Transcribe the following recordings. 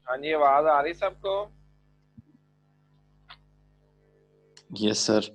हाँ जी, आवाज आ रही सबको? Yes sir.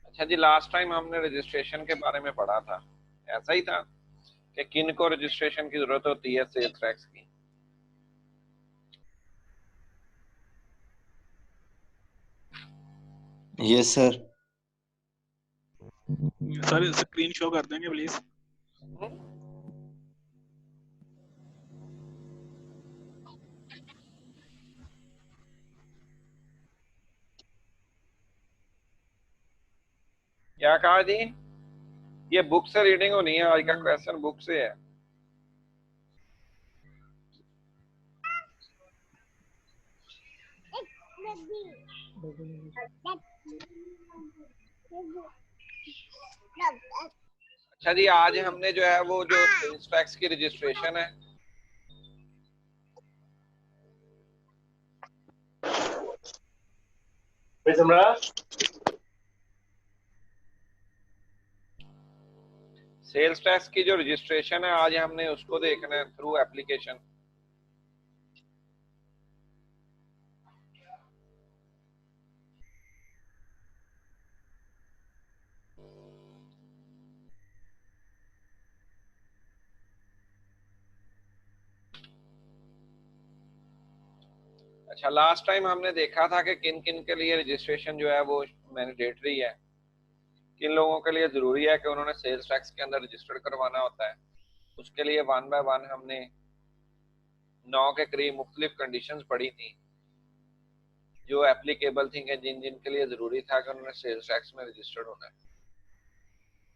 अच्छा जी, लास्ट टाइम हमने रजिस्ट्रेशन के बारे में पढ़ा था। ऐसा ही था कि किन को रजिस्ट्रेशन की जरूरत होती है सेल्स टैक्स की। Yes sir. Sir screen show कर देंगे प्लीज। क्या कहा जी? ये बुक से रीडिंग होनी है, आज का क्वेश्चन बुक से है। अच्छा जी, आज हमने जो है वो जो सेल्स टैक्स की रजिस्ट्रेशन है, सेल्स टैक्स की जो रजिस्ट्रेशन है आज हमने उसको देखना है थ्रू एप्लीकेशन। अच्छा, लास्ट टाइम हमने देखा था कि किन किन के लिए रजिस्ट्रेशन जो है वो मैंडेटरी है, किन लोगों के लिए जरूरी है कि उन्होंने सेल्स टैक्स के अंदर रजिस्टर्ड करवाना होता है। उसके लिए वन बाय वन हमने 9 के करीब मुख्तलिफ कंडीशंस पढ़ी थी जो एप्लीकेबल थी कि जिन जिन के लिए जरूरी था कि उन्होंने सेल्स टैक्स में रजिस्टर्ड होना है।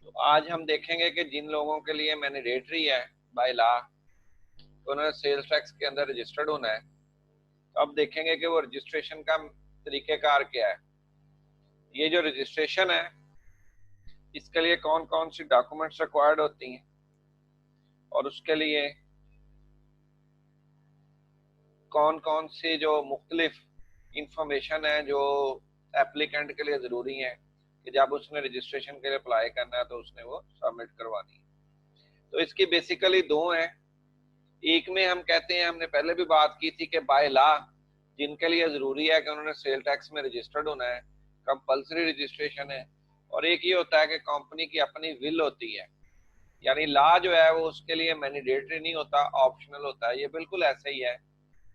तो आज हम देखेंगे कि जिन लोगों के लिए मैंडेटरी है बाय लॉ तो उन्होंने सेल्स टैक्स के अंदर रजिस्टर्ड होना है। तो अब देखेंगे कि वो रजिस्ट्रेशन का तरीकेकार क्या है। ये जो रजिस्ट्रेशन है इसके लिए कौन कौन सी डॉक्यूमेंट्स रिक्वायर्ड होती हैं और उसके लिए कौन कौन सी जो मुख्तलिफ इंफॉर्मेशन है जो एप्लीकेंट के लिए ज़रूरी है कि जब उसने रजिस्ट्रेशन के लिए अप्लाई करना है तो उसने वो सबमिट करवानी है। तो इसकी बेसिकली दो हैं। एक में हम कहते हैं, हमने पहले भी बात की थी कि बाय लॉ जिनके लिए ज़रूरी है कि उन्होंने सेल टैक्स में रजिस्टर्ड होना है, कंपल्सरी रजिस्ट्रेशन है। और एक ये होता है कि कंपनी की अपनी विल होती है, यानी लॉ जो है वो उसके लिए मैंडेटरी नहीं होता, ऑप्शनल होता है। ये बिल्कुल ऐसे ही है।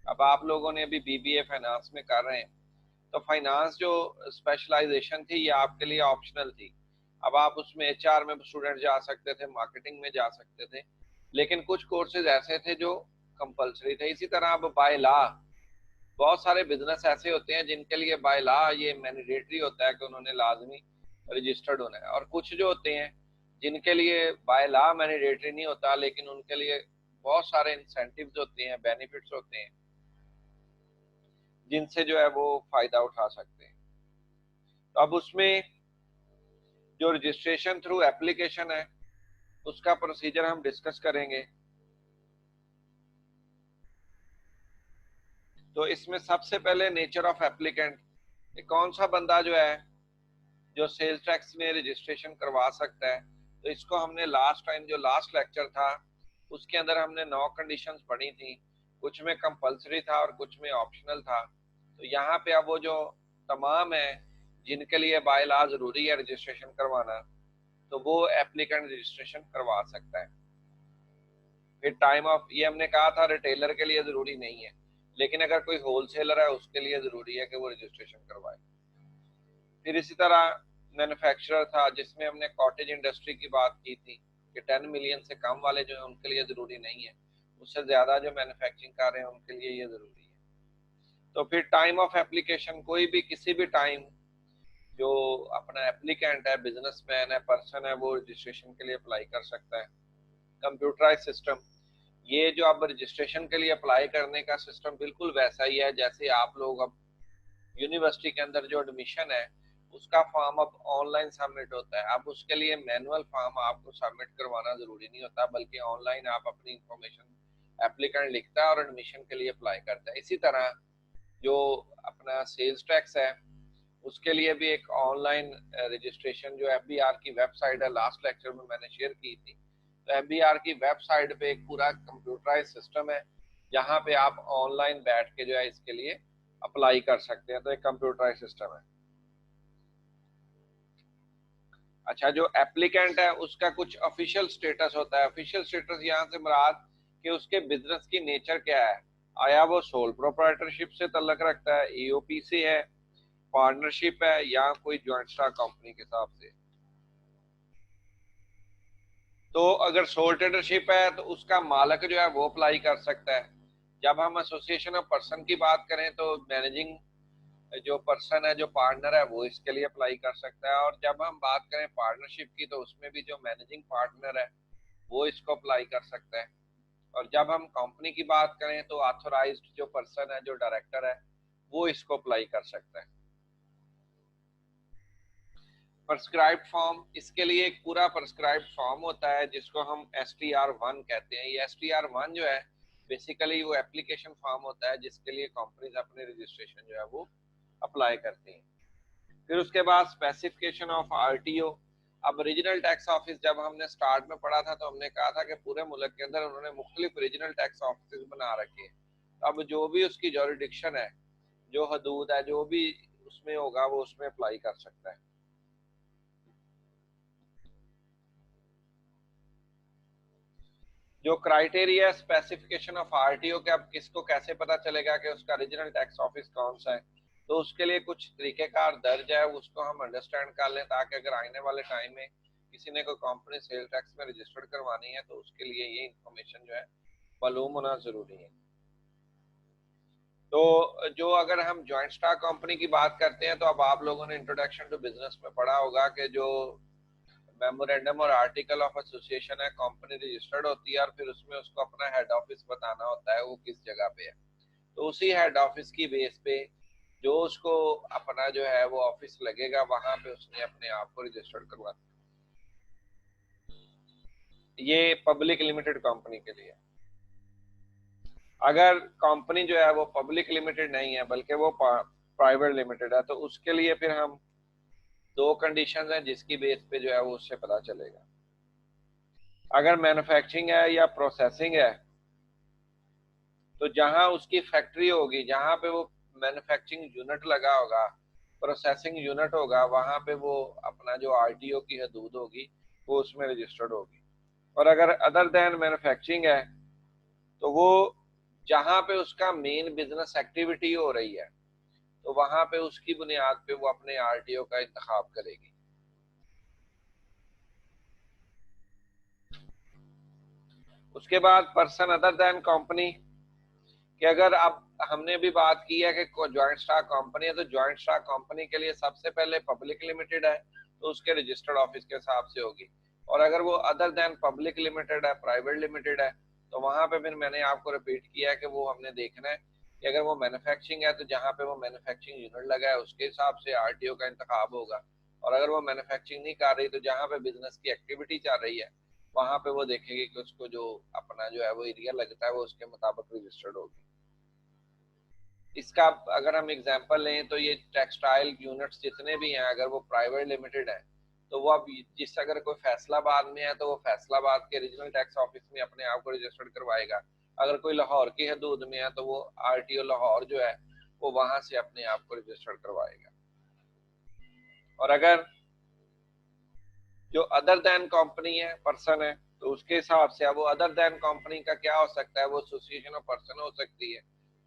अब आप लोगों ने अभी बीबीए फाइनेंस में कर रहे हैं तो फाइनेंस जो स्पेशलाइजेशन थी ये आपके लिए ऑप्शनल थी। अब आप उसमें एचआर में स्टूडेंट जा सकते थे, मार्केटिंग में जा सकते थे, लेकिन कुछ कोर्सेज ऐसे थे जो कंपलसरी थे। इसी तरह अब बाय लॉ बहुत सारे बिजनेस ऐसे होते हैं जिनके लिए बाय लॉ ये मैंडेटरी होता है कि उन्होंने लाजमी रजिस्टर्ड होना है, और कुछ जो होते हैं जिनके लिए बाय लॉ मैंडेटरी नहीं होता लेकिन उनके लिए बहुत सारे इंसेंटिव्स होते हैं, बेनिफिट्स होते हैं जिनसे जो है वो फायदा उठा सकते हैं। तो अब उसमें जो रजिस्ट्रेशन थ्रू एप्लीकेशन है उसका प्रोसीजर हम डिस्कस करेंगे। तो इसमें सबसे पहले नेचर ऑफ एप्लीकेंट, कौन सा बंदा जो है जो सेल्स टैक्स में रजिस्ट्रेशन करवा सकता है। तो इसको हमने लास्ट टाइम जो लास्ट लेक्चर था उसके अंदर हमने 9 कंडीशंस पढ़ी थी, कुछ में कंपलसरी था और कुछ में ऑप्शनल था। तो यहाँ पे अब वो जो तमाम है जिनके लिए बाय लॉ जरूरी है रजिस्ट्रेशन करवाना, तो वो एप्लीकेंट रजिस्ट्रेशन करवा सकता है। फिर टाइम ऑफ, ये हमने कहा था रिटेलर के लिए जरूरी नहीं है, लेकिन अगर कोई होलसेलर है उसके लिए जरूरी है कि वो रजिस्ट्रेशन करवाए। फिर इसी तरह मैन्युफैक्चरर था जिसमें हमने कॉटेज इंडस्ट्री की बात की थी कि 10 मिलियन से कम वाले जो है उनके लिए जरूरी नहीं है, उससे ज्यादा जो मैन्युफैक्चरिंग कर रहे हैं उनके लिए ये जरूरी है। तो फिर टाइम ऑफ एप्लीकेशन, कोई भी किसी भी टाइम जो अपना एप्लीकेंट है, बिजनेसमैन है, पर्सन है, वो रजिस्ट्रेशन के लिए अप्लाई कर सकता है। कंप्यूटराइज सिस्टम, ये जो अब रजिस्ट्रेशन के लिए अप्लाई करने का सिस्टम बिल्कुल वैसा ही है जैसे आप लोग अब यूनिवर्सिटी के अंदर जो एडमिशन है उसका फॉर्म अब ऑनलाइन सबमिट होता है। अब उसके लिए मैनुअल फॉर्म आपको सबमिट करवाना जरूरी नहीं होता, बल्कि ऑनलाइन आप अपनी इंफॉर्मेशन एप्लीकेंट लिखता है और एडमिशन के लिए अप्लाई करता है। इसी तरह जो अपना सेल्स टैक्स है उसके लिए भी एक ऑनलाइन रजिस्ट्रेशन जो एफबीआर की वेबसाइट है, लास्ट लेक्चर में मैंने शेयर की थी, तो एफबीआर की वेबसाइट पे एक पूरा कंप्यूटराइज सिस्टम है जहाँ पे आप ऑनलाइन बैठ के जो है इसके लिए अप्लाई कर सकते हैं। तो एक कंप्यूटराइज सिस्टम है। अच्छा, जो एप्लीकेंट है उसका कुछ ऑफिशियल स्टेटस होता है। ऑफिशियल स्टेटस यहाँ से मुराद कि उसके बिजनेस की नेचर क्या है, आया वो सोल प्रोप्राइटरशिप से ताल्लुक रखता है, ईओपी से है, पार्टनरशिप है, या कोई ज्वाइंट स्टॉक कंपनी के हिसाब से। तो अगर सोल ट्रेडरशिप है तो उसका मालिक जो है वो अप्लाई कर सकता है। जब हम एसोसिएशन ऑफ पर्सन की बात करें तो मैनेजिंग जो पर्सन है, जो पार्टनर है, वो इसके लिए अप्लाई कर सकता है। और जब हम बात करें पार्टनरशिप की तो उसमें भी जो मैनेजिंग पार्टनर है वो इसको अप्लाई कर सकता है। और जब हम कंपनी की बात करें तो ऑथोराइज्ड जो पर्सन है, जो डायरेक्टर है, वो इसको अप्लाई कर सकता है। प्रेस्क्राइब्ड फॉर्म, इसके लिए एक पूरा प्रेस्क्राइब्ड फॉर्म होता है जिसको हम STR1 कहते हैं। ये STR1 जो है बेसिकली वो एप्लीकेशन फॉर्म होता है जिसके लिए कंपनीज अपने रजिस्ट्रेशन जो है वो अप्लाई करती हैं। फिर उसके बाद स्पेसिफिकेशन ऑफ RTO। अब रीजनल टैक्स ऑफिस जब हमने स्टार्ट में पढ़ा था तो हमने कहा था कि पूरे मुल्क के अंदर उन्होंने मुख्तलिफ रीजनल टैक्स ऑफिस बना रखे हैं। अब जो भी उसकी जॉरिडिक्शन है, जो हदूद है, जो भी उसमें होगा वो उसमें अप्लाई कर सकता है। जो क्राइटेरिया स्पेसिफिकेशन ऑफ RTO के, अब किसको कैसे पता चलेगा कि उसका रीजनल टैक्स ऑफिस कौन सा है, तो उसके लिए कुछ तरीकेकार दर्ज है, उसको हम अंडरस्टैंड कर लें ताकि अगर आने वाले टाइम में किसी ने कोई कंपनी सेल टैक्स में रजिस्टर्ड करवानी है तो उसके लिए ये इंफॉर्मेशन जो है मालूम होना जरूरी है। तो जो अगर हम ज्वाइंट स्टॉक कंपनी की बात करते हैं तो अब आप लोगों ने इंट्रोडक्शन टू बिजनेस में पढ़ा होगा कि जो मेमोरेंडम और आर्टिकल ऑफ एसोसिएशन है, कंपनी रजिस्टर्ड होती है और फिर उसमें उसको अपना हेड ऑफिस बताना होता है वो किस जगह पे है। तो उसी हेड ऑफिस की बेस पे जो उसको अपना जो है वो ऑफिस लगेगा वहां पे उसने अपने आप को रजिस्टर्ड करवाना। ये पब्लिक लिमिटेड कंपनी के लिए। अगर कंपनी जो है वो पब्लिक लिमिटेड नहीं है बल्कि वो प्राइवेट लिमिटेड है तो उसके लिए फिर हम दो कंडीशंस हैं जिसकी बेस पे जो है वो उससे पता चलेगा। अगर मैन्युफैक्चरिंग है या प्रोसेसिंग है तो जहां उसकी फैक्ट्री होगी, जहां पे वो मैन्युफैक्चरिंग यूनिट लगा होगा, प्रोसेसिंग यूनिट होगा, वहां पे वो अपना जो RTO की हदूद होगी वो उसमें रजिस्टर्ड होगी। और अगर अदर देन मैन्युफैक्चरिंग है तो वो जहां पे उसका मेन बिजनेस एक्टिविटी हो रही है तो वहां पे उसकी बुनियाद पे वो अपने RTO का इंतखाब करेगी। उसके बाद पर्सन अदर देन कंपनी कि अगर अब हमने भी बात की है कि ज्वाइंट स्टॉक कंपनी है तो ज्वाइंट स्टॉक कंपनी के लिए सबसे पहले पब्लिक लिमिटेड है तो उसके रजिस्टर्ड ऑफिस के हिसाब से होगी। और अगर वो अदर देन पब्लिक लिमिटेड है, प्राइवेट लिमिटेड है, तो वहां पे फिर मैंने आपको रिपीट किया है कि वो हमने देखना है कि अगर वो मैन्युफैक्चरिंग है तो जहाँ पे वो मैन्युफैक्चरिंग यूनिट लगा है उसके हिसाब से RTO का इंतखाब होगा। और अगर वो मैन्युफैक्चरिंग नहीं कर रही तो जहाँ पे बिजनेस की एक्टिविटी चल रही है वहां पे वो देखेगी कि उसको जो अपना जो है वो एरिया लगता है वो उसके मुताबिक रजिस्टर्ड होगी। इसका अगर हम एग्जांपल लें तो ये टेक्सटाइल यूनिट्स जितने भी हैं अगर वो प्राइवेट लिमिटेड है तो वो अब जिस अगर कोई फैसलाबाद में है तो वो फैसलाबाद के रीजनल टैक्स ऑफिस में अपने आप को रजिस्टर्ड करवाएगा। अगर कोई लाहौर की हदूद में है तो वो RTO लाहौर जो है वो वहां से अपने आप को रजिस्टर्ड करवाएगा। और अगर जो अदर देन कंपनी है, पर्सन है, तो उसके हिसाब से अब वो अदर देन कंपनी का क्या हो सकता है, वो एसोसिएशन ऑफ पर्सन हो सकती है,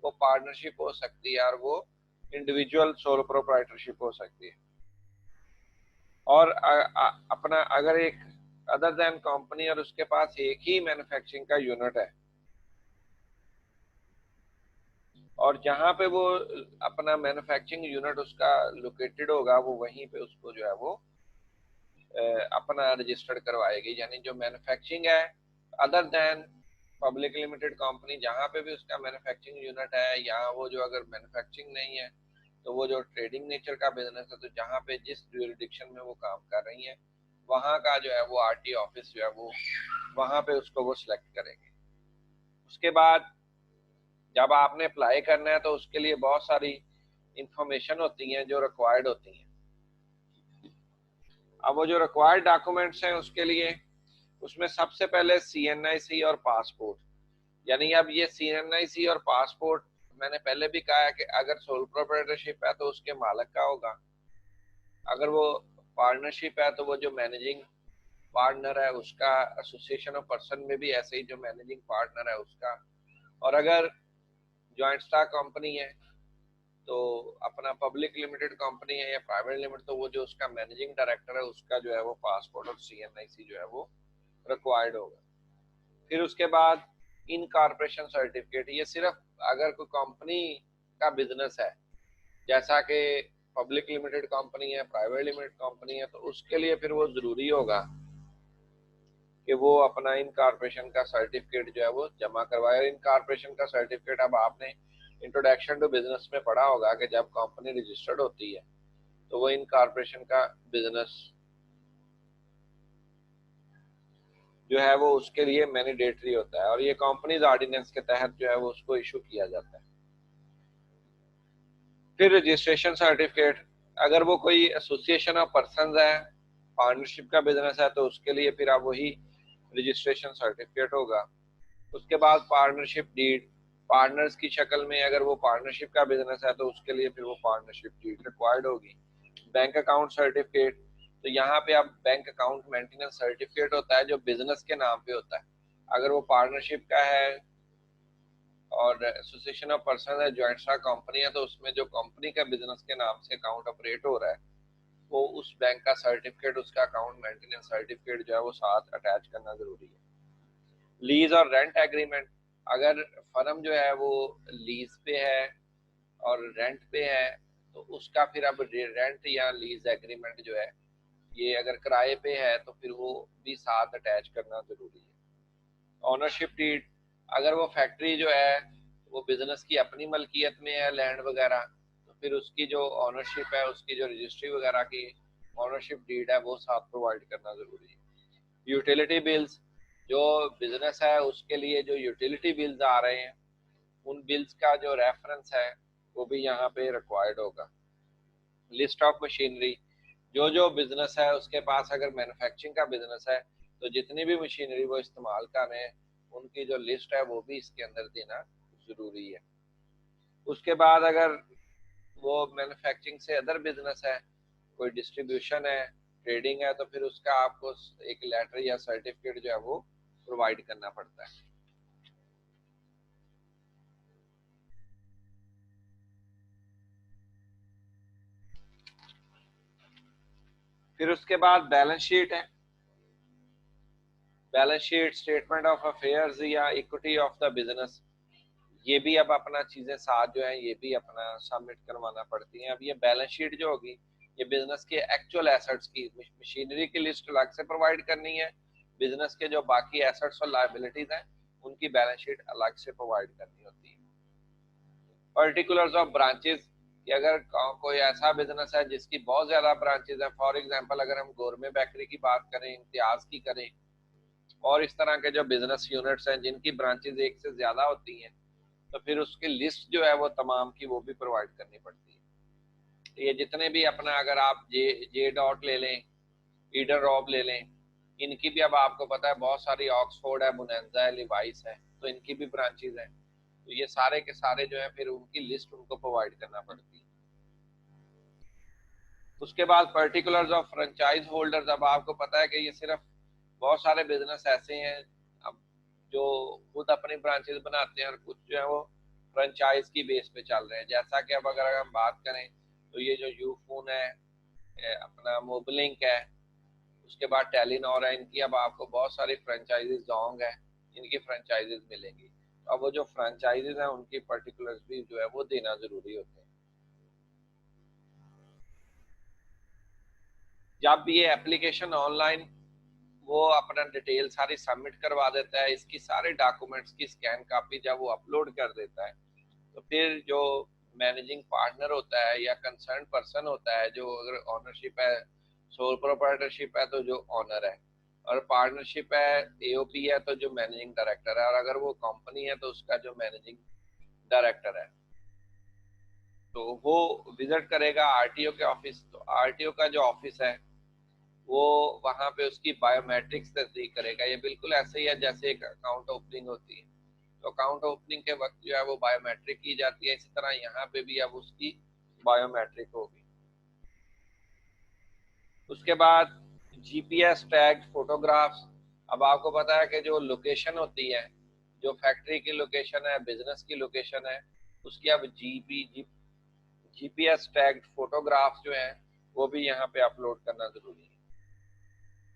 वो पार्टनरशिप हो सकती है, और वो इंडिविजुअल सोल प्रोप्राइटरशिप हो सकती है। और अपना अगर एक अदर देन कंपनी और उसके पास एक ही मैन्युफैक्चरिंग का यूनिट है और जहाँ पे वो अपना मैन्युफैक्चरिंग यूनिट उसका लोकेटेड होगा वो वहीं पे उसको जो है वो अपना रजिस्टर्ड करवाएगी। यानी जो मैन्युफैक्चरिंग है other than public limited company, जहाँ पे भी उसका मैन्युफैक्चरिंग यूनिट है, या वो जो अगर मैन्युफैक्चरिंग नहीं है तो वो जो ट्रेडिंग नेचर का बिजनेस है, तो जहाँ पे जिस ज्यूरिडिक्शन में वो काम कर रही है वहाँ का जो है वो आरटी ऑफिस जो है वो वहाँ पे उसको वो सिलेक्ट करेंगे। उसके बाद जब आपने अप्लाई करना है तो उसके लिए बहुत सारी इंफॉर्मेशन होती हैं जो रिक्वायर्ड होती हैं। अब वो जो रिक्वायर्ड डॉक्यूमेंट्स हैं उसके लिए, उसमें सबसे पहले CNIC और पासपोर्ट। यानी अब ये CNIC और पासपोर्ट मैंने पहले भी कहा है कि अगर सोल प्रोप्राइटरशिप है तो उसके मालिक का होगा, अगर वो पार्टनरशिप है तो वो जो मैनेजिंग पार्टनर है उसका, एसोसिएशन ऑफ पर्सन में भी ऐसे ही जो मैनेजिंग पार्टनर है उसका, और अगर जॉइंट स्टॉक कंपनी है तो अपना पब्लिक लिमिटेड कंपनी है या प्राइवेट लिमिटेड तो वो जो उसका मैनेजिंग डायरेक्टर है उसका जो है वो पासपोर्ट और CNIC जो है वो रिक्वायर्ड होगा। फिर उसके बाद इन कारपोरेशन सर्टिफिकेट, ये सिर्फ अगर कोई कंपनी का बिजनेस है, जैसा कि पब्लिक लिमिटेड कंपनी है, प्राइवेट लिमिटेड कंपनी है, तो उसके लिए फिर वो जरूरी होगा कि वो अपना इन कारपोरेशन का सर्टिफिकेट जो है वो जमा करवाए। इन कारपोरेशन का सर्टिफिकेट अब आपने इंट्रोडक्शन टू बिजनेस में पढ़ा होगा कि जब कंपनी रजिस्टर्ड होती है तो वो इन कारपोरेशन का बिजनेस जो है वो उसके लिए मैंडेटरी होता है, और ये कंपनीज ऑर्डिनेंस के तहत जो है वो उसको इशू किया जाता है। फिर रजिस्ट्रेशन सर्टिफिकेट, अगर वो कोई एसोसिएशन ऑफ पर्संस है, पार्टनरशिप का बिजनेस है, तो उसके लिए फिर आप वही रजिस्ट्रेशन सर्टिफिकेट होगा। उसके बाद पार्टनरशिप डीड, पार्टनर्स की शक्ल में अगर वो पार्टनरशिप का बिजनेस है तो उसके लिए फिर वो पार्टनरशिप डीड रिक्वायर्ड होगी। बैंक अकाउंट सर्टिफिकेट, तो यहाँ पे अब बैंक अकाउंट मेंटेनेंस सर्टिफिकेट होता है जो बिजनेस के नाम पे होता है। अगर वो पार्टनरशिप का है और एसोसिएशन ऑफ पर्सन है, ज्वाइंट स्टॉक कंपनी है, तो उसमें जो कंपनी का बिजनेस के नाम से अकाउंट ऑपरेट हो रहा है वो उस बैंक का सर्टिफिकेट, उसका अकाउंट मेंटेनेंस सर्टिफिकेट जो है वो साथ अटैच करना जरूरी है। लीज और रेंट एग्रीमेंट, अगर फर्म जो है वो लीज पे है और रेंट पे है तो उसका फिर अब रेंट या लीज एग्रीमेंट जो है ये अगर किराए पे है तो फिर वो भी साथ अटैच करना जरूरी है। ओनरशिप डीड, अगर वो फैक्ट्री जो है वो बिजनेस की अपनी मलकियत में है, लैंड वगैरह, तो फिर उसकी जो ओनरशिप है, उसकी जो रजिस्ट्री वगैरह की ओनरशिप डीड है वो साथ प्रोवाइड करना जरूरी है। यूटिलिटी बिल्स, जो बिजनेस है उसके लिए जो यूटिलिटी बिल्स आ रहे हैं उन बिल्स का जो रेफरेंस है वो भी यहाँ पे रिक्वायर्ड होगा। लिस्ट ऑफ मशीनरी, जो जो बिजनेस है उसके पास अगर मैन्युफैक्चरिंग का बिजनेस है तो जितनी भी मशीनरी वो इस्तेमाल कर रहे हैं उनकी जो लिस्ट है वो भी इसके अंदर देना जरूरी है। उसके बाद अगर वो मैन्युफैक्चरिंग से अदर बिजनेस है, कोई डिस्ट्रीब्यूशन है, ट्रेडिंग है, तो फिर उसका आपको एक लेटर या सर्टिफिकेट जो है वो प्रोवाइड करना पड़ता है। फिर उसके बाद बैलेंस शीट है। Balance sheet, statement of affairs या इक्विटी ऑफ द बिजनेस, ये भी अब अपना चीजें साथ जो है ये भी अपना सबमिट करवाना पड़ती हैं। अब ये बैलेंस शीट जो होगी ये बिजनेस के एक्चुअल एसेट्स की, मशीनरी की लिस्ट अलग से प्रोवाइड करनी है, बिजनेस के जो बाकी एसेट्स और लायबिलिटीज हैं उनकी बैलेंस शीट अलग से प्रोवाइड करनी होती है। पर्टिकुलर्स ऑफ ब्रांचेस, कि अगर कोई ऐसा बिजनेस है जिसकी बहुत ज्यादा ब्रांचेस है, फॉर एग्जांपल अगर हम गोरमे बेकरी की बात करें, इम्तियाज की करें, और इस तरह के जो बिजनेस यूनिट्स हैं जिनकी ब्रांचेस एक से ज्यादा होती हैं, तो फिर उसकी लिस्ट जो है वो तमाम की वो भी प्रोवाइड करनी पड़ती है। तो ये जितने भी अपना, अगर आप जे डॉट ले लें, ईडर रॉब ले लें, इनकी भी अब आपको पता है बहुत सारी, ऑक्सफोर्ड है, बुनेंजा है, लिवाइस है, तो इनकी भी ब्रांचेज हैं। तो ये सारे के सारे जो है फिर उनकी लिस्ट उनको प्रोवाइड करना पड़ती है। उसके बाद पर्टिकुलर्स ऑफ फ्रेंचाइज होल्डर्स, अब आपको पता है कि ये सिर्फ बहुत सारे बिजनेस ऐसे हैं अब जो खुद अपनी ब्रांचेस बनाते हैं और कुछ जो है वो फ्रेंचाइज की बेस पे चल रहे हैं। जैसा कि अब अगर हम बात करें तो ये जो यूफोन है, अपना मोबलिंक है, उसके बाद टेलीनॉर है, इनकी अब आपको बहुत सारी फ्रेंचाइजेस, जोंग है, इनकी फ्रेंचाइजेस मिलेंगी। अब वो जो फ्रेंचाइजीज हैं उनकी पर्टिकुलर्स भी जो है वो देना जरूरी होते हैं। जब ये एप्लीकेशन ऑनलाइन वो अपना डिटेल सारी सबमिट करवा देता है, इसकी सारे डॉक्यूमेंट्स की स्कैन कॉपी जब वो अपलोड कर देता है, तो फिर जो मैनेजिंग पार्टनर होता है या कंसर्न पर्सन होता है, जो अगर ओनरशिप है, सोल प्रोप्राइटरशिप है तो जो ओनर है, और पार्टनरशिप है, एओपी है तो जो मैनेजिंग डायरेक्टर है, और अगर वो कंपनी है तो उसका जो मैनेजिंग डायरेक्टर है, तो वो विजिट करेगा आरटीओ के ऑफिस। तो आरटीओ का जो ऑफिस है वो वहां पे उसकी बायोमेट्रिक्स तस्दीक करेगा। ये बिल्कुल ऐसे ही है जैसे एक अकाउंट ओपनिंग होती है, तो अकाउंट ओपनिंग के वक्त जो है वो बायोमेट्रिक की जाती है, इसी तरह यहाँ पे भी अब उसकी बायोमेट्रिक होगी। उसके बाद जीपीएस टैग फोटोग्राफ्स। अब आपको पता है कि जो लोकेशन होती है, जो फैक्ट्री की लोकेशन है, बिजनेस की लोकेशन है, उसकी अब जीपीएस टैग फोटोग्राफ्स जो है वो भी यहाँ पे अपलोड करना जरूरी है।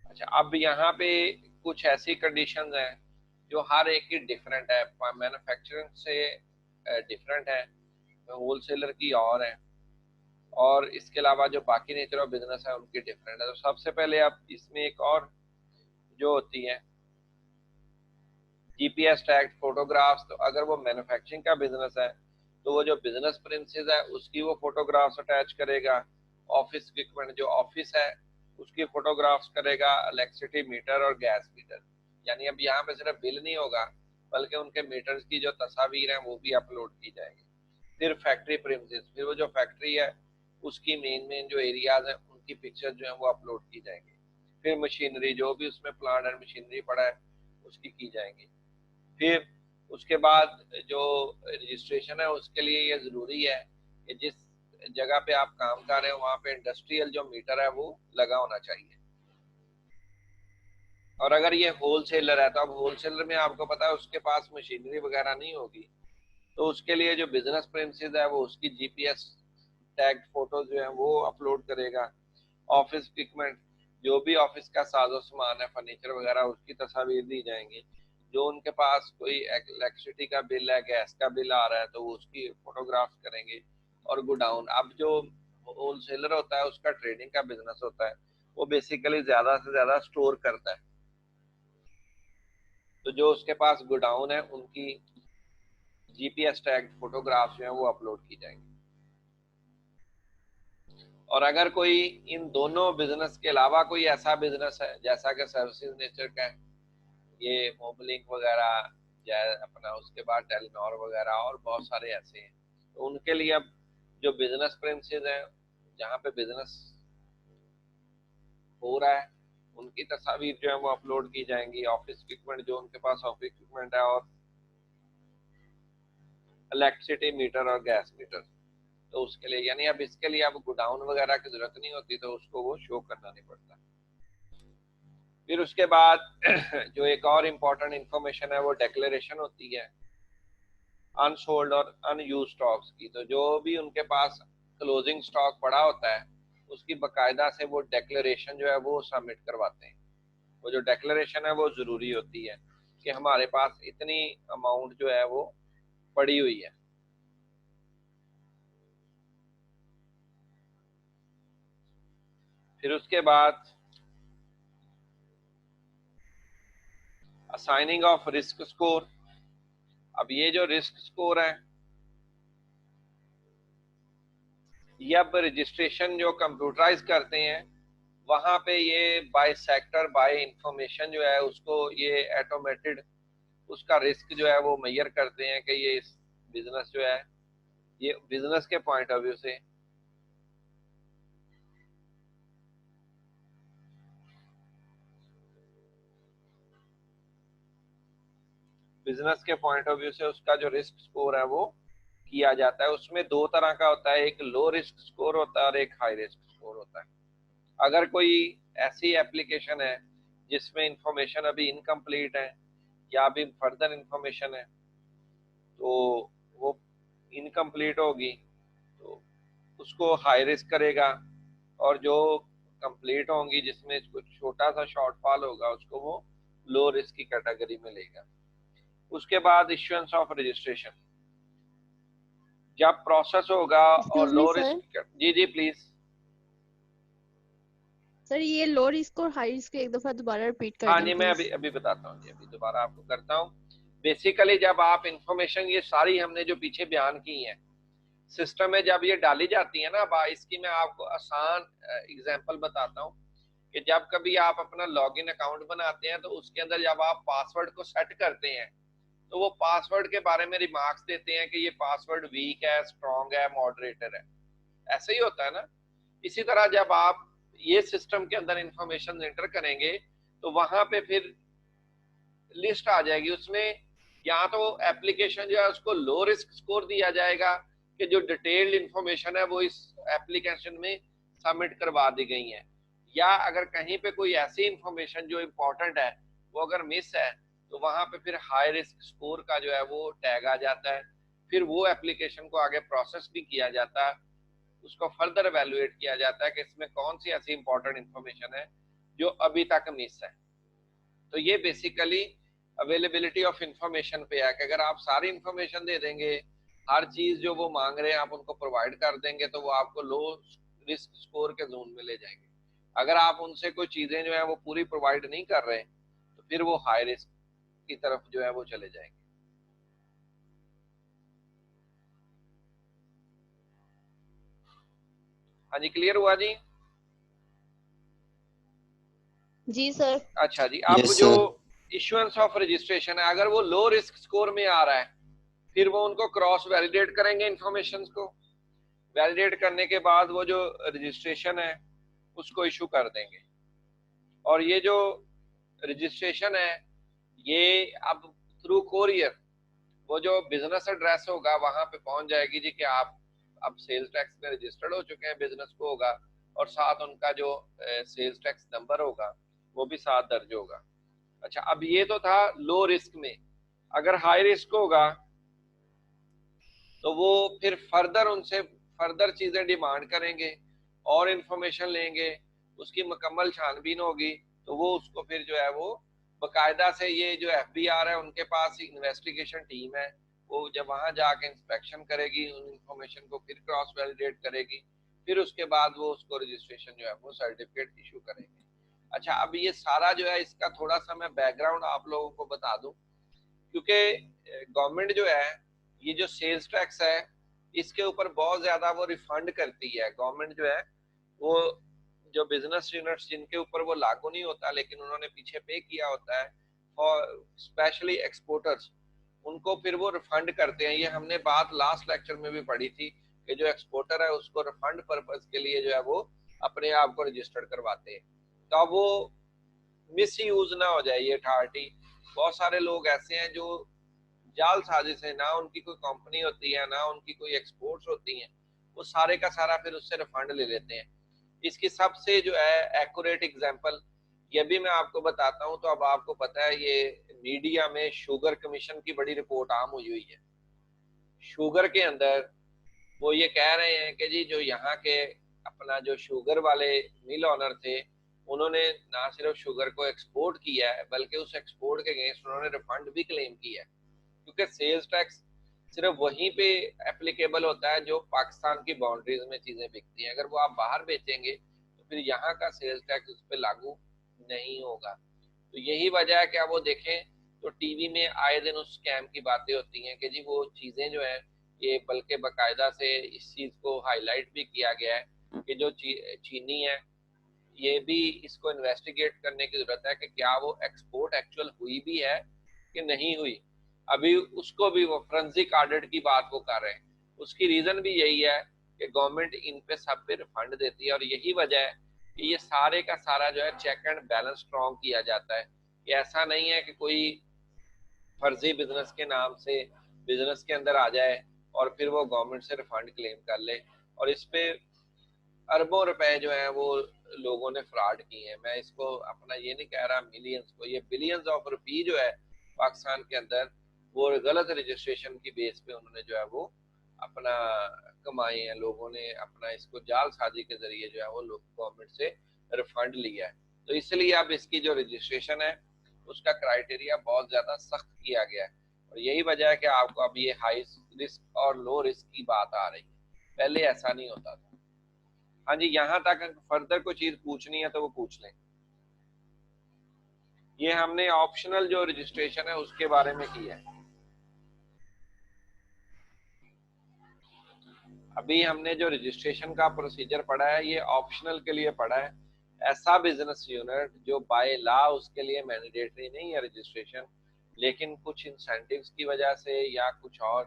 अच्छा, अब यहाँ पे कुछ ऐसी कंडीशंस हैं जो हर एक की डिफरेंट है, मैन्युफैक्चरिंग से डिफरेंट है, होलसेलर की और है, और इसके अलावा जो बाकी नेचर ऑफ बिजनेस है उनकी डिफरेंट है। तो सबसे पहले अब इसमें एक और जो होती है जीपीएस टैग फोटोग्राफ्स। तो अगर वो मैन्युफैक्चरिंग का बिजनेस है तो वो जो बिजनेस प्रिंसेस है उसकी वो फोटोग्राफ्स अटैच करेगा। ऑफिस इक्विपमेंट जो ऑफिस है उसकी फोटोग्राफ्स करेगा, इलेक्ट्रिसिटी मीटर और गैस मीटर। यानी अब यहाँ पे सिर्फ बिल नहीं होगा बल्कि उनके मीटर्स की जो तस्वीर है वो भी अपलोड की जाएगी। फिर फैक्ट्री प्रिंसेस, फिर वो जो फैक्ट्री है उसकी मेन मेन जो एरियाज है उनकी पिक्चर जो है वो अपलोड की जाएंगी। फिर मशीनरी, जो भी उसमें प्लांट और मशीनरी पड़ा है उसकी की जाएंगी। फिर उसके बाद जो रजिस्ट्रेशन है उसके लिए ये जरूरी है कि जिस जगह पे आप काम कर रहे हो वहां पे इंडस्ट्रियल जो मीटर है वो लगा होना चाहिए। और अगर ये होलसेलर है तो अब होलसेलर में आपको पता है उसके पास मशीनरी वगैरह नहीं होगी, तो उसके लिए जो बिजनेस प्रेमिसेस है वो उसकी जीपीएस टैग फोटो जो है वो अपलोड करेगा। ऑफिस इक्विपमेंट, जो भी ऑफिस का साजो सामान है, फर्नीचर वगैरह, उसकी तस्वीर दी जाएंगी। जो उनके पास कोई इलेक्ट्रिसिटी का बिल है, गैस का बिल आ रहा है तो वो उसकी फोटोग्राफ्स करेंगे। और गोडाउन, अब जो होलसेलर होता है उसका ट्रेडिंग का बिजनेस होता है, वो बेसिकली ज्यादा से ज्यादा स्टोर करता है, तो जो उसके पास गोडाउन है उनकी जीपीएस टैग फोटोग्राफ्स जो है वो अपलोड की जाएंगी। और अगर कोई इन दोनों बिजनेस के अलावा कोई ऐसा बिजनेस है जैसा कि सर्विसेज नेचर का है, ये मोबलिंग वगैरह, जैसे अपना उसके बाद टेलीनॉर वगैरह और बहुत सारे ऐसे हैं, तो उनके लिए अब जो बिजनेस प्रेमिसेस हैं जहाँ पे बिजनेस हो रहा है उनकी तस्वीर जो है वो अपलोड की जाएंगी। ऑफिस इक्विपमेंट, जो उनके पास ऑफिस इक्विपमेंट है, और इलेक्ट्रिसिटी मीटर और गैस मीटर, तो उसके लिए यानी अब इसके लिए अब गोडाउन वगैरह की जरूरत नहीं होती, तो उसको वो शो करना नहीं पड़ता। फिर उसके बाद जो एक और इम्पोर्टेंट इंफॉर्मेशन है वो डिक्लेरेशन होती है अनसोल्ड और अनयूज स्टॉक्स की। तो जो भी उनके पास क्लोजिंग स्टॉक पड़ा होता है उसकी बकायदा से वो डिक्लेरेशन जो है वो सबमिट करवाते हैं। वो जो डिक्लेरेशन है वो जरूरी होती है कि हमारे पास इतनी अमाउंट जो है वो पड़ी हुई है। फिर उसके बाद असाइनिंग ऑफ रिस्क स्कोर। अब ये जो रिस्क स्कोर है ये अब रजिस्ट्रेशन जो कंप्यूटराइज करते हैं वहां पे ये बाय सेक्टर बाय इंफॉर्मेशन जो है उसको ये ऑटोमेटेड उसका रिस्क जो है वो मेजर करते हैं कि ये इस बिजनेस जो है ये बिजनेस के पॉइंट ऑफ व्यू से बिजनेस के पॉइंट ऑफ व्यू से उसका जो रिस्क स्कोर है वो किया जाता है। उसमें दो तरह का होता है, एक लो रिस्क स्कोर होता है और एक हाई रिस्क स्कोर होता है। अगर कोई ऐसी एप्लीकेशन है जिसमें इंफॉर्मेशन अभी इनकम्प्लीट है या अभी फर्दर इंफॉर्मेशन है तो वो इनकम्प्लीट होगी तो उसको हाई रिस्क करेगा, और जो कंप्लीट होंगी जिसमें कुछ छोटा सा शॉर्टफॉल होगा उसको वो लो रिस्क की कैटेगरी में लेगा। उसके बाद इश्यूएंस ऑफ रजिस्ट्रेशन, जब प्रोसेस होगा और Excuse me, लो sir. रिस्क। जी जी प्लीज। सर ये लो रिस्क और हाई रिस्क एक दफा दोबारा रिपीट कर हाँ दें जी, मैं प्लीज। अभी बताता हूँ जी, अभी दोबारा आपको करता हूँ। बेसिकली जब आप इंफॉर्मेशन, ये सारी हमने जो पीछे बयान की है सिस्टम में जब ये डाली जाती है ना, अब इसकी मैं आपको आसान एग्जांपल बताता हूँ कि जब कभी आप अपना लॉगिन अकाउंट बनाते हैं तो उसके अंदर जब आप पासवर्ड को सेट करते हैं तो वो पासवर्ड के बारे में रिमार्क्स देते हैं कि ये पासवर्ड वीक है, स्ट्रॉन्ग है, मॉडरेटर है। ऐसे ही होता है ना। इसी तरह जब आप ये सिस्टम के अंदर इंफॉर्मेशन एंटर करेंगे तो वहां पे फिर लिस्ट आ जाएगी, उसमें या तो एप्लीकेशन जो है उसको लो रिस्क स्कोर दिया जाएगा कि जो डिटेल्ड इंफॉर्मेशन है वो इस एप्लीकेशन में सबमिट करवा दी गई है, या अगर कहीं पे कोई ऐसी इंफॉर्मेशन जो इम्पोर्टेंट है वो अगर मिस है तो वहां पे फिर हाई रिस्क स्कोर का जो है वो टैग आ जाता है। फिर वो एप्लीकेशन को आगे प्रोसेस भी किया जाता है, उसको फर्दर एवेलुएट किया जाता है कि इसमें कौन सी ऐसी इंपॉर्टेंट इंफॉर्मेशन है जो अभी तक मिस है। तो ये बेसिकली अवेलेबिलिटी ऑफ इंफॉर्मेशन पे है कि अगर आप सारी इंफॉर्मेशन दे देंगे, हर चीज जो वो मांग रहे हैं आप उनको प्रोवाइड कर देंगे तो वो आपको लो रिस्क स्कोर के जोन में ले जाएंगे। अगर आप उनसे कोई चीजें जो है वो पूरी प्रोवाइड नहीं कर रहे तो फिर वो हाई रिस्क की तरफ जो है वो चले जाएंगे। हाँ जी, क्लियर हुआ जी? जी सर। अच्छा जी, अब Yes, जो sir. इश्यूएंस ऑफ रजिस्ट्रेशन है, अगर वो लो रिस्क स्कोर में आ रहा है फिर वो उनको क्रॉस वैलिडेट करेंगे इंफॉर्मेशन को। वैलिडेट करने के बाद वो जो रजिस्ट्रेशन है उसको इशू कर देंगे। और ये जो रजिस्ट्रेशन है ये अब थ्रू कोरियर वो जो बिजनेस एड्रेस होगा वहां पे पहुंच जाएगी जी कि आप अब सेल्स टैक्स में रजिस्टर्ड हो चुके हैं, बिजनेस को होगा, और साथ उनका जो सेल्स टैक्स नंबर होगा वो भी साथ दर्ज होगा। अच्छा, अब ये तो था लो रिस्क में। अगर हाई रिस्क होगा तो वो फिर फर्दर उनसे फर्दर चीजें डिमांड करेंगे और इंफॉर्मेशन लेंगे, उसकी मुकम्मल छानबीन होगी तो वो उसको फिर जो है वो बकायदा से, ये जो एफबीआर है उनके पास इन्वेस्टिगेशन टीम है, वो जब वहां जाके इंस्पेक्शन करेगी उन इंफॉर्मेशन को फिर क्रॉस वैलिडेट करेगी, फिर उसके बाद वो उसको रजिस्ट्रेशन जो है वो सर्टिफिकेट इशू करेंगे। अच्छा, अब ये सारा जो है इसका थोड़ा सा मैं बैकग्राउंड आप लोगों को बता दूं, क्योंकि गवर्नमेंट जो है ये जो सेल्स टैक्स है इसके ऊपर बहुत ज्यादा वो रिफंड करती है। गवर्नमेंट जो है वो जो बिजनेस यूनिट्स जिनके ऊपर वो लागू नहीं होता लेकिन उन्होंने पीछे पे किया होता है फॉर स्पेशली एक्सपोर्टर्स, उनको फिर वो रिफंड करते हैं। ये हमने बात लास्ट लेक्चर में भी पढ़ी थी कि जो एक्सपोर्टर है उसको रिफंड पर्पस के लिए जो है वो अपने आप को रजिस्टर्ड करवाते हैं। तो अब वो मिस यूज ना हो जाए ये अथॉरिटी। बहुत सारे लोग ऐसे हैं जो जाल साजिश है, ना उनकी कोई कंपनी होती है ना उनकी कोई एक्सपोर्ट्स होती हैं, वो सारे का सारा फिर उससे रिफंड ले लेते हैं। इसकी सबसे जो है एक्यूरेट एग्जांपल ये भी मैं आपको बताता हूं। तो अब आपको पता है ये मीडिया में शुगर कमीशन की बड़ी रिपोर्ट आम हुई है। शुगर के अंदर वो ये कह रहे हैं कि जी जो यहाँ के अपना जो शुगर वाले मिल ऑनर थे उन्होंने ना सिर्फ शुगर को एक्सपोर्ट किया है बल्कि उस एक्सपोर्ट के अगेंस्ट उन्होंने रिफंड भी क्लेम किया है, क्योंकि सेल्स टैक्स सिर्फ वहीं पे एप्लीकेबल होता है जो पाकिस्तान की बाउंड्रीज में चीजें बिकती हैं। अगर वो आप बाहर बेचेंगे तो फिर यहाँ का सेल्स टैक्स उस पर लागू नहीं होगा। तो यही वजह है कि आप वो देखें तो टीवी में आए दिन उस स्कैम की बातें होती हैं कि जी वो चीजें जो है ये, बल्कि बाकायदा से इस चीज को हाईलाइट भी किया गया है कि जो चीनी है ये भी इसको इन्वेस्टिगेट करने की जरूरत है कि क्या वो एक्सपोर्ट एक्चुअल हुई भी है कि नहीं हुई। अभी उसको भी वो फोरेंसिक ऑडिट की बात वो कर रहे हैं। उसकी रीजन भी यही है कि गवर्नमेंट इन पे सब पे फंड देती है और यही वजह है कि ये सारे का सारा जो है चेक एंड बैलेंस स्ट्रॉन्ग किया जाता है। कि ऐसा नहीं है कि कोई फर्जी बिजनेस के नाम से बिजनेस के अंदर आ जाए और फिर वो गवर्नमेंट से रिफंड क्लेम कर ले, और इस पे अरबों रुपए जो है वो लोगों ने फ्रॉड किए हैं। मैं इसको अपना ये नहीं कह रहा मिलियंस को, ये बिलियंस ऑफ रुपी जो है पाकिस्तान के अंदर वो गलत रजिस्ट्रेशन की बेस पे उन्होंने जो है वो अपना कमाए हैं। लोगों ने अपना इसको जालसाजी के जरिए जो है वो गवर्नमेंट से रिफंड लिया है। तो इसलिए अब इसकी जो रजिस्ट्रेशन है उसका क्राइटेरिया बहुत ज्यादा सख्त किया गया है और यही वजह है कि आपको अब ये हाई रिस्क और लो रिस्क की बात आ रही है, पहले ऐसा नहीं होता था। हाँ जी, यहाँ तक फर्दर कोई चीज पूछनी है तो वो पूछ लें। ये हमने ऑप्शनल जो रजिस्ट्रेशन है उसके बारे में किया है। अभी हमने जो रजिस्ट्रेशन का प्रोसीजर पढ़ा है ये ऑप्शनल के लिए पढ़ा है। ऐसा बिजनेस यूनिट जो बाय लॉ उसके लिए मैंडेटरी नहीं है रजिस्ट्रेशन, लेकिन कुछ इंसेंटिव्स की वजह से या कुछ और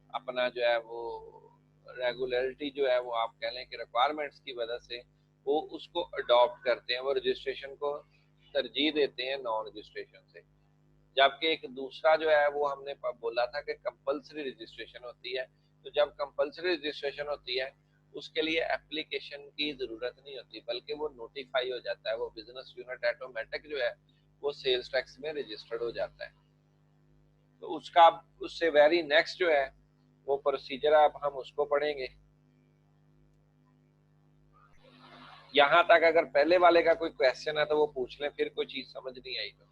अपना जो है वो रेगुलरिटी जो है वो आप कह लें कि रिक्वायरमेंट्स की वजह से वो उसको अडॉप्ट करते हैं, वो रजिस्ट्रेशन को तरजीह देते हैं नॉन रजिस्ट्रेशन से। जबकि एक दूसरा जो है वो हमने बोला था कि कंपलसरी रजिस्ट्रेशन होती है। तो जब कंपलसरी रजिस्ट्रेशन होती है उसके लिए एप्लीकेशन की जरूरत नहीं होती, बल्कि वो नोटिफाई हो जाता है, वो बिजनेस यूनिट ऑटोमेटिक जो है वो सेल्स टैक्स में रजिस्टर्ड हो जाता है। तो उसका उससे वेरी नेक्स्ट जो है वो प्रोसीजर अब हम उसको पढ़ेंगे। यहाँ तक अगर पहले वाले का कोई क्वेश्चन है तो वो पूछ लें, फिर कोई चीज समझ नहीं आई तो।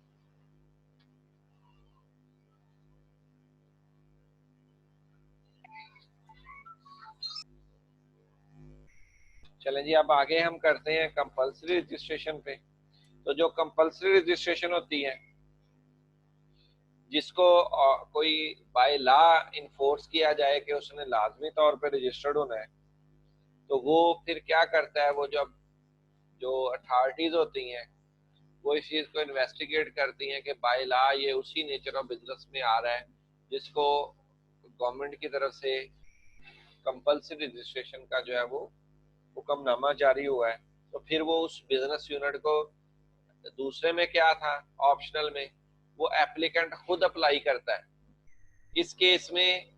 चलें जी, अब आगे हम करते हैं कंपलसरी रजिस्ट्रेशन पे। तो जो कंपलसरी रजिस्ट्रेशन होती है जिसको कोई बाय लॉ इन्फोर्स किया जाए कि उसने लाजमी तौर पे रजिस्टर्ड होना है, तो वो फिर क्या करता है, वो जब जो अथॉरिटीज होती हैं वो इस चीज को इन्वेस्टिगेट करती हैं कि बाय लॉ ये उसी नेचर ऑफ बिजनेस में आ रहा है जिसको गवर्नमेंट की तरफ से कंपलसरी रजिस्ट्रेशन का जो है वो हुक्मनामा जारी हुआ है, तो फिर वो उस बिजनेस यूनिट को, दूसरे में क्या था ऑप्शनल में, वो एप्लीकेंट खुद अप्लाई करता है। इस केस में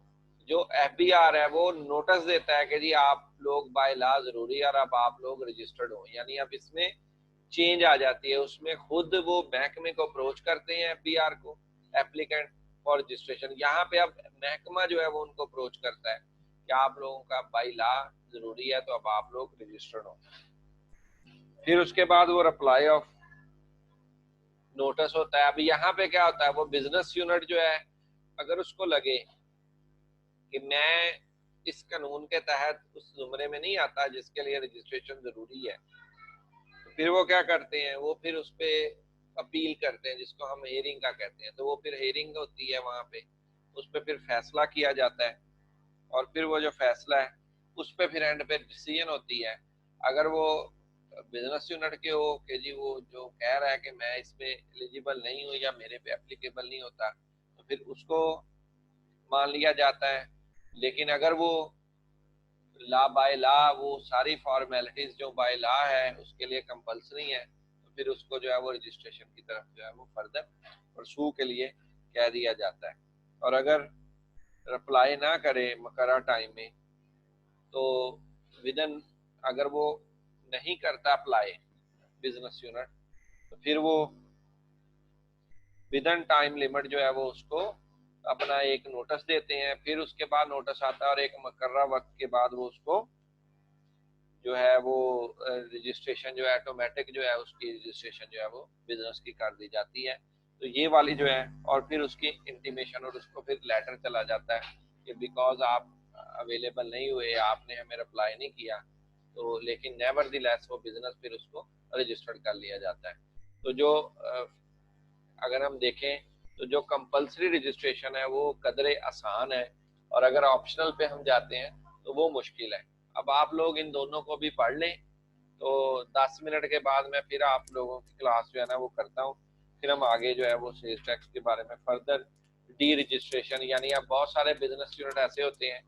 जो एफबीआर है वो नोटिस देता है कि जी आप लोग बाय लॉ जरूरी है और अब आप लोग रजिस्टर्ड हो, यानी अब इसमें चेंज आ जाती है। उसमें खुद वो महकमे को अप्रोच करते हैं एफबीआर को, एप्लीकेंट फॉर रजिस्ट्रेशन। यहाँ पे अब महकमा जो है वो उनको अप्रोच करता है कि आप लोगों का बाय लॉ जरूरी है तो अब आप लोग रजिस्टर्ड हो। फिर उसके बाद वो रिप्लाई ऑफ नोटिस होता है। अभी यहाँ पे क्या होता है, वो बिजनेस यूनिट जो है अगर उसको लगे कि मैं इस कानून के तहत उस जुमरे में नहीं आता जिसके लिए रजिस्ट्रेशन जरूरी है, तो फिर वो क्या करते हैं, वो फिर उस पर अपील करते हैं जिसको हम हेयरिंग का कहते हैं। तो वो फिर हेयरिंग होती है वहां पे, उस पर फिर फैसला किया जाता है और फिर वो जो फैसला है उस पर फिर एंड पे डिसीजन होती है। अगर वो बिजनेस यूनिट के हो कि जी वो जो कह रहा है कि मैं इसमें एलिजिबल नहीं हूँ या मेरे पे एप्लीकेबल नहीं होता, तो फिर उसको मान लिया जाता है। लेकिन अगर वो ला बाय ला वो सारी फॉर्मेलिटीज जो बाय ला है उसके लिए कंपलसरी है, तो फिर उसको जो है वो रजिस्ट्रेशन की तरफ जो है वो फर्दर परसू के लिए कह दिया जाता है। और अगर रिप्लाई ना करे मकर्रा टाइम में, तो विदन अगर वो नहीं करता अप्लाई बिजनेस यूनिट, तो फिर वो विदन टाइम लिमिट जो है वो उसको अपना एक नोटिस देते हैं। फिर उसके बाद नोटिस आता है और एक मुकर्रर वक्त के बाद वो उसको जो है वो रजिस्ट्रेशन जो है ऑटोमेटिक जो है उसकी रजिस्ट्रेशन जो है वो बिजनेस की कर दी जाती है। तो ये वाली जो है, और फिर उसकी इंटीमेशन और उसको फिर लेटर चला जाता है कि बिकॉज आप अवेलेबल नहीं हुए, आपने हमें अप्लाई नहीं किया, तो लेकिन नेवरदलेस वो बिजनेस फिर उसको रजिस्टर्ड कर लिया जाता है। तो जो अगर हम देखें तो जो कंपलसरी रजिस्ट्रेशन है वो कदरे आसान है, और अगर ऑप्शनल पे हम जाते हैं तो वो मुश्किल है। अब आप लोग इन दोनों को भी पढ़ लें, तो 10 मिनट के बाद मैं फिर आप लोगों की क्लास जो है ना वो करता हूँ। फिर हम आगे जो है वो सेल्स टैक्स के बारे में फर्दर डी रजिस्ट्रेशन, यानी अब बहुत सारे बिजनेस यूनिट ऐसे होते हैं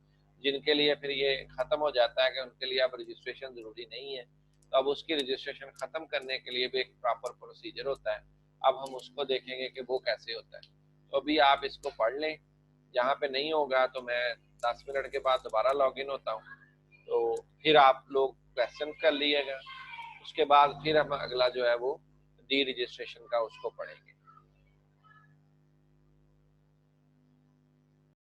जिनके लिए फिर ये खत्म हो जाता है कि उनके लिए अब रजिस्ट्रेशन जरूरी नहीं है, तो अब उसकी रजिस्ट्रेशन खत्म करने के लिए भी एक प्रॉपर प्रोसीजर होता है। अब हम उसको देखेंगे कि वो कैसे होता है। तो अभी आप इसको पढ़ लें, जहाँ पे नहीं होगा तो मैं 10 मिनट के बाद दोबारा लॉग इन होता हूँ, तो फिर आप लोग क्वेश्चन कर लीजिएगा। उसके बाद फिर हम अगला जो है वो डी रजिस्ट्रेशन का उसको पढ़ेंगे।